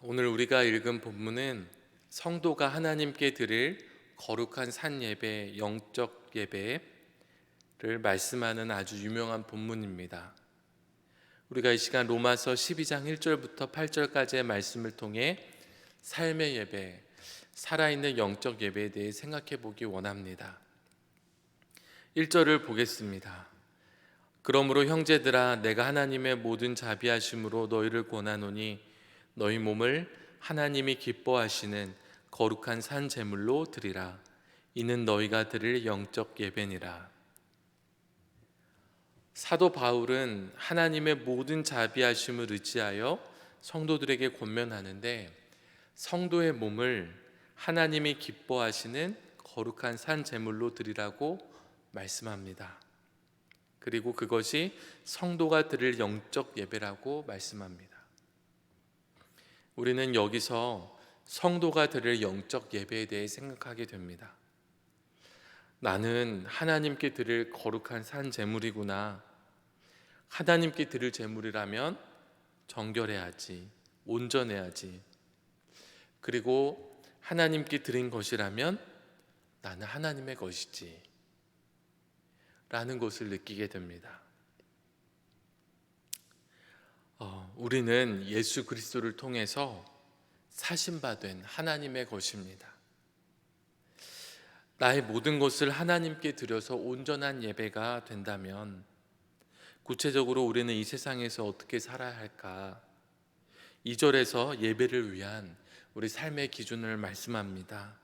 오늘 우리가 읽은 본문은 성도가 하나님께 드릴 거룩한 산 예배, 영적 예배를 말씀하는 아주 유명한 본문입니다. 우리가 이 시간 로마서 12장 1절부터 8절까지의 말씀을 통해 삶의 예배, 살아있는 영적 예배에 대해 생각해 보기 원합니다. 1절을 보겠습니다. 그러므로 형제들아, 내가 하나님의 모든 자비하심으로 너희를 권하노니 너희 몸을 하나님이 기뻐하시는 거룩한 산 제물로 드리라. 이는 너희가 드릴 영적 예배니라. 사도 바울은 하나님의 모든 자비하심을 의지하여 성도들에게 권면하는데, 성도의 몸을 하나님이 기뻐하시는 거룩한 산 제물로 드리라고 말씀합니다. 그리고 그것이 성도가 드릴 영적 예배라고 말씀합니다. 우리는 여기서 성도가 드릴 영적 예배에 대해 생각하게 됩니다. 나는 하나님께 드릴 거룩한 산 제물이구나. 하나님께 드릴 제물이라면 정결해야지, 온전해야지. 그리고 하나님께 드린 것이라면 나는 하나님의 것이지 라는 것을 느끼게 됩니다. 우리는 예수 그리스도를 통해서 사신받은 하나님의 것입니다. 나의 모든 것을 하나님께 드려서 온전한 예배가 된다면 구체적으로 우리는 이 세상에서 어떻게 살아야 할까? 2절에서 예배를 위한 우리 삶의 기준을 말씀합니다.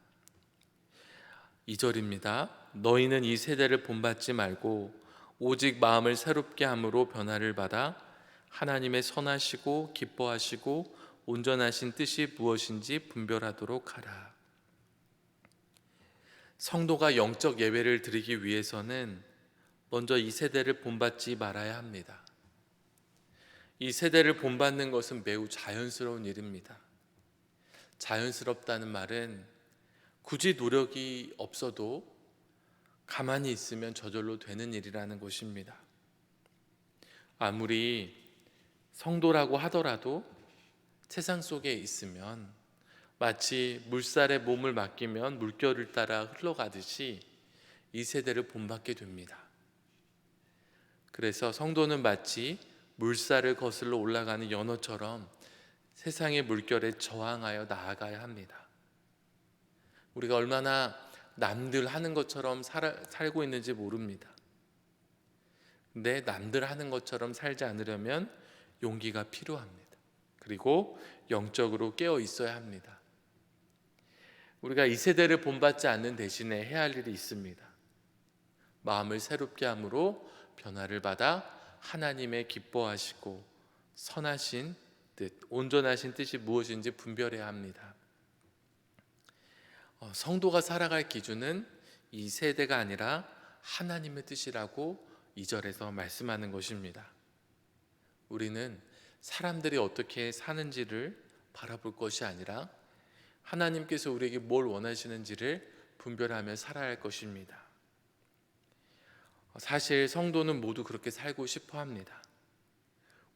2절입니다. 너희는 이 세대를 본받지 말고 오직 마음을 새롭게 함으로 변화를 받아 하나님의 선하시고 기뻐하시고 온전하신 뜻이 무엇인지 분별하도록 하라. 성도가 영적 예배를 드리기 위해서는 먼저 이 세대를 본받지 말아야 합니다. 이 세대를 본받는 것은 매우 자연스러운 일입니다. 자연스럽다는 말은 굳이 노력이 없어도 가만히 있으면 저절로 되는 일이라는 것입니다. 아무리 성도라고 하더라도 세상 속에 있으면 마치 물살에 몸을 맡기면 물결을 따라 흘러가듯이 이 세대를 본받게 됩니다. 그래서 성도는 마치 물살을 거슬러 올라가는 연어처럼 세상의 물결에 저항하여 나아가야 합니다. 우리가 얼마나 남들 하는 것처럼 살고 있는지 모릅니다. 근데 남들 하는 것처럼 살지 않으려면 용기가 필요합니다. 그리고 영적으로 깨어 있어야 합니다. 우리가 이 세대를 본받지 않는 대신에 해야 할 일이 있습니다. 마음을 새롭게 함으로 변화를 받아 하나님의 기뻐하시고 선하신 뜻, 온전하신 뜻이 무엇인지 분별해야 합니다. 성도가 살아갈 기준은 이 세대가 아니라 하나님의 뜻이라고 2절에서 말씀하는 것입니다. 우리는 사람들이 어떻게 사는지를 바라볼 것이 아니라 하나님께서 우리에게 뭘 원하시는지를 분별하며 살아야 할 것입니다. 사실 성도는 모두 그렇게 살고 싶어 합니다.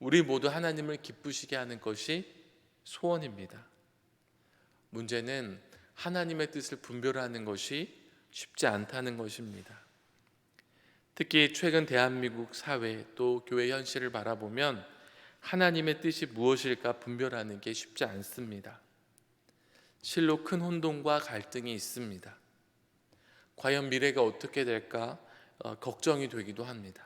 우리 모두 하나님을 기쁘시게 하는 것이 소원입니다. 문제는 하나님의 뜻을 분별하는 것이 쉽지 않다는 것입니다. 특히 최근 대한민국 사회 또 교회 현실을 바라보면 하나님의 뜻이 무엇일까 분별하는 게 쉽지 않습니다. 실로 큰 혼돈과 갈등이 있습니다. 과연 미래가 어떻게 될까 걱정이 되기도 합니다.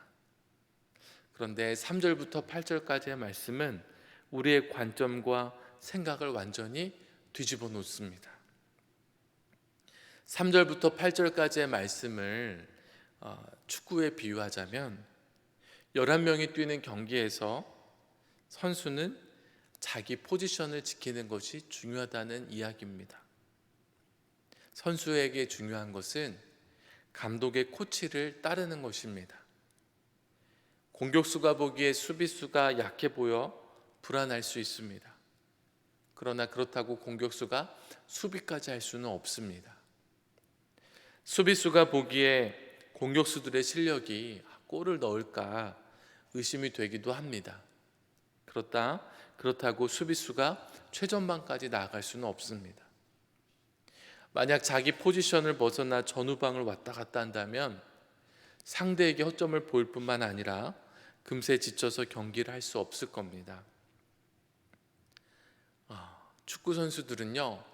그런데 3절부터 8절까지의 말씀은 우리의 관점과 생각을 완전히 뒤집어 놓습니다. 3절부터 8절까지의 말씀을 축구에 비유하자면 11명이 뛰는 경기에서 선수는 자기 포지션을 지키는 것이 중요하다는 이야기입니다. 선수에게 중요한 것은 감독의 코치를 따르는 것입니다. 공격수가 보기에 수비수가 약해 보여 불안할 수 있습니다. 그러나 그렇다고 공격수가 수비까지 할 수는 없습니다. 수비수가 보기에 공격수들의 실력이 골을 넣을까 의심이 되기도 합니다. 그렇다 그렇다고 수비수가 최전방까지 나아갈 수는 없습니다. 만약 자기 포지션을 벗어나 전후방을 왔다 갔다 한다면 상대에게 허점을 보일 뿐만 아니라 금세 지쳐서 경기를 할 수 없을 겁니다. 축구 선수들은요,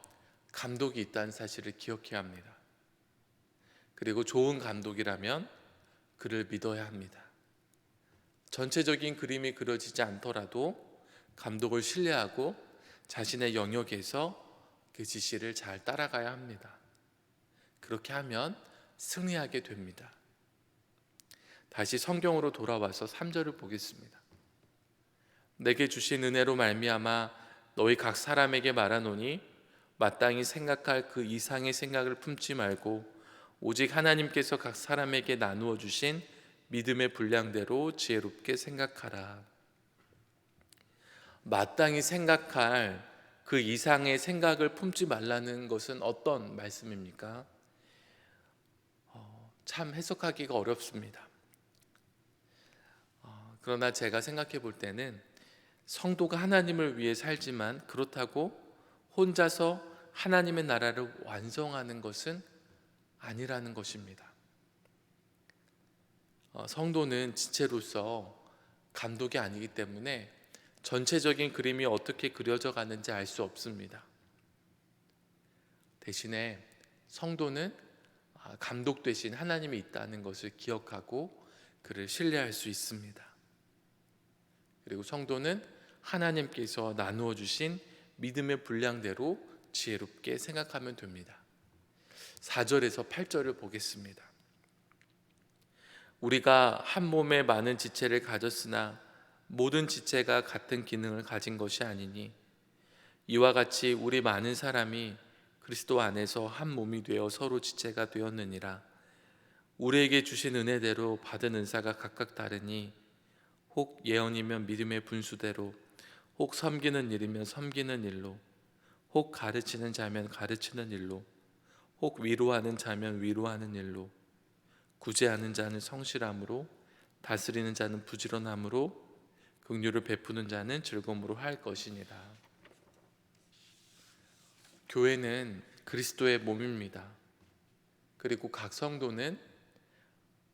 감독이 있다는 사실을 기억해야 합니다. 그리고 좋은 감독이라면 그를 믿어야 합니다. 전체적인 그림이 그려지지 않더라도 감독을 신뢰하고 자신의 영역에서 그 지시를 잘 따라가야 합니다. 그렇게 하면 승리하게 됩니다. 다시 성경으로 돌아와서 3절을 보겠습니다. 내게 주신 은혜로 말미암아 너희 각 사람에게 말하노니 마땅히 생각할 그 이상의 생각을 품지 말고 오직 하나님께서 각 사람에게 나누어 주신 믿음의 분량대로 지혜롭게 생각하라. 마땅히 생각할 그 이상의 생각을 품지 말라는 것은 어떤 말씀입니까? 참 해석하기가 어렵습니다. 그러나 제가 생각해 볼 때는 성도가 하나님을 위해 살지만 그렇다고 혼자서 하나님의 나라를 완성하는 것은 아니라는 것입니다. 성도는 지체로서 감독이 아니기 때문에 전체적인 그림이 어떻게 그려져 가는지 알 수 없습니다. 대신에 성도는 감독 되신 하나님이 있다는 것을 기억하고 그를 신뢰할 수 있습니다. 그리고 성도는 하나님께서 나누어 주신 믿음의 분량대로 지혜롭게 생각하면 됩니다. 4절에서 8절을 보겠습니다. 우리가 한 몸에 많은 지체를 가졌으나 모든 지체가 같은 기능을 가진 것이 아니니 이와 같이 우리 많은 사람이 그리스도 안에서 한 몸이 되어 서로 지체가 되었느니라. 우리에게 주신 은혜대로 받은 은사가 각각 다르니 혹 예언이면 믿음의 분수대로, 혹 섬기는 일이면 섬기는 일로, 혹 가르치는 자면 가르치는 일로, 혹 위로하는 자면 위로하는 일로, 구제하는 자는 성실함으로, 다스리는 자는 부지런함으로, 긍휼을 베푸는 자는 즐거움으로 할 것이니라. 교회는 그리스도의 몸입니다. 그리고 각 성도는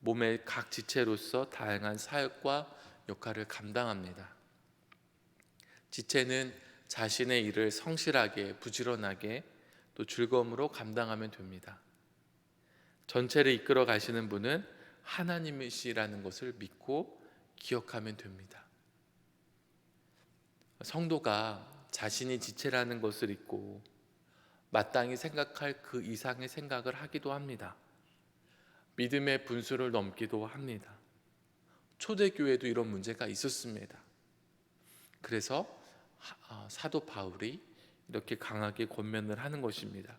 몸의 각 지체로서 다양한 사역과 역할을 감당합니다. 지체는 자신의 일을 성실하게, 부지런하게 또 즐거움으로 감당하면 됩니다. 전체를 이끌어 가시는 분은 하나님이시라는 것을 믿고 기억하면 됩니다. 성도가 자신이 지체라는 것을 잊고 마땅히 생각할 그 이상의 생각을 하기도 합니다. 믿음의 분수를 넘기도 합니다. 초대교회도 이런 문제가 있었습니다. 그래서 사도 바울이 이렇게 강하게 권면을 하는 것입니다.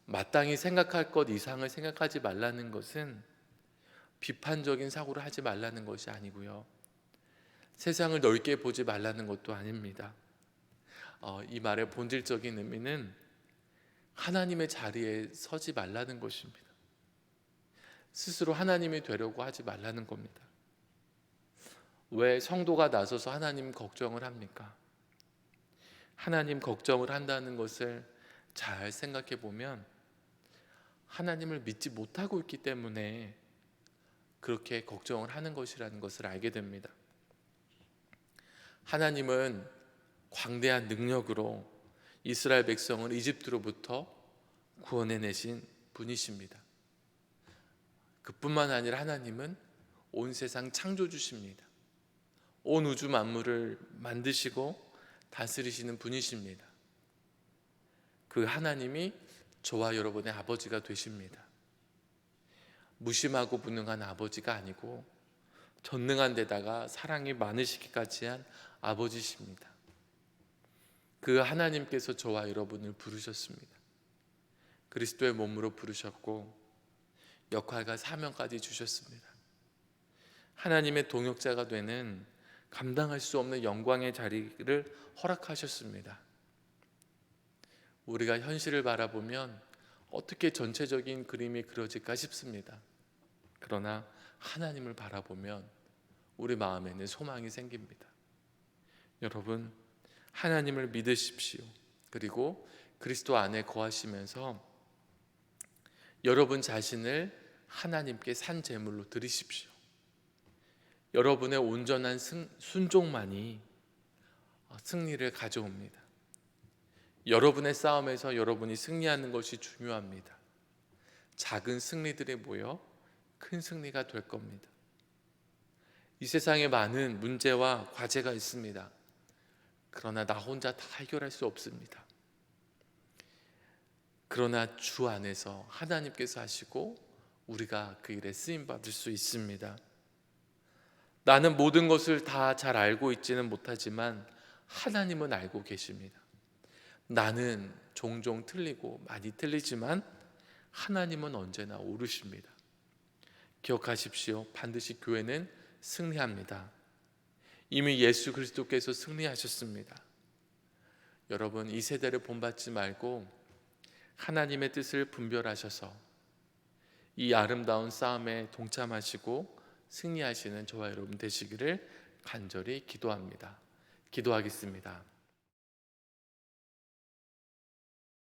마땅히 생각할 것 이상을 생각하지 말라는 것은 비판적인 사고를 하지 말라는 것이 아니고요, 세상을 넓게 보지 말라는 것도 아닙니다. 이 말의 본질적인 의미는 하나님의 자리에 서지 말라는 것입니다. 스스로 하나님이 되려고 하지 말라는 겁니다. 왜 성도가 나서서 하나님 걱정을 합니까? 하나님 걱정을 한다는 것을 잘 생각해 보면 하나님을 믿지 못하고 있기 때문에 그렇게 걱정을 하는 것이라는 것을 알게 됩니다. 하나님은 광대한 능력으로 이스라엘 백성을 이집트로부터 구원해내신 분이십니다. 그뿐만 아니라 하나님은 온 세상 창조주십니다. 온 우주 만물을 만드시고 다스리시는 분이십니다. 그 하나님이 저와 여러분의 아버지가 되십니다. 무심하고 무능한 아버지가 아니고 전능한 데다가 사랑이 많으시기까지 한 아버지십니다. 그 하나님께서 저와 여러분을 부르셨습니다. 그리스도의 몸으로 부르셨고 역할과 사명까지 주셨습니다. 하나님의 동역자가 되는 감당할 수 없는 영광의 자리를 허락하셨습니다. 우리가 현실을 바라보면 어떻게 전체적인 그림이 그려질까 싶습니다. 그러나 하나님을 바라보면 우리 마음에는 소망이 생깁니다. 여러분, 하나님을 믿으십시오. 그리고 그리스도 안에 거하시면서 여러분 자신을 하나님께 산 제물로 드리십시오. 여러분의 온전한 순종만이 승리를 가져옵니다. 여러분의 싸움에서 여러분이 승리하는 것이 중요합니다. 작은 승리들이 모여 큰 승리가 될 겁니다. 이 세상에 많은 문제와 과제가 있습니다. 그러나 나 혼자 다 해결할 수 없습니다. 그러나 주 안에서 하나님께서 하시고 우리가 그 일에 쓰임받을 수 있습니다. 나는 모든 것을 다 잘 알고 있지는 못하지만 하나님은 알고 계십니다. 나는 종종 틀리고 많이 틀리지만 하나님은 언제나 옳으십니다. 기억하십시오. 반드시 교회는 승리합니다. 이미 예수 그리스도께서 승리하셨습니다. 여러분, 이 세대를 본받지 말고 하나님의 뜻을 분별하셔서 이 아름다운 싸움에 동참하시고 승리하시는 저와 여러분 되시기를 간절히 기도합니다. 기도하겠습니다.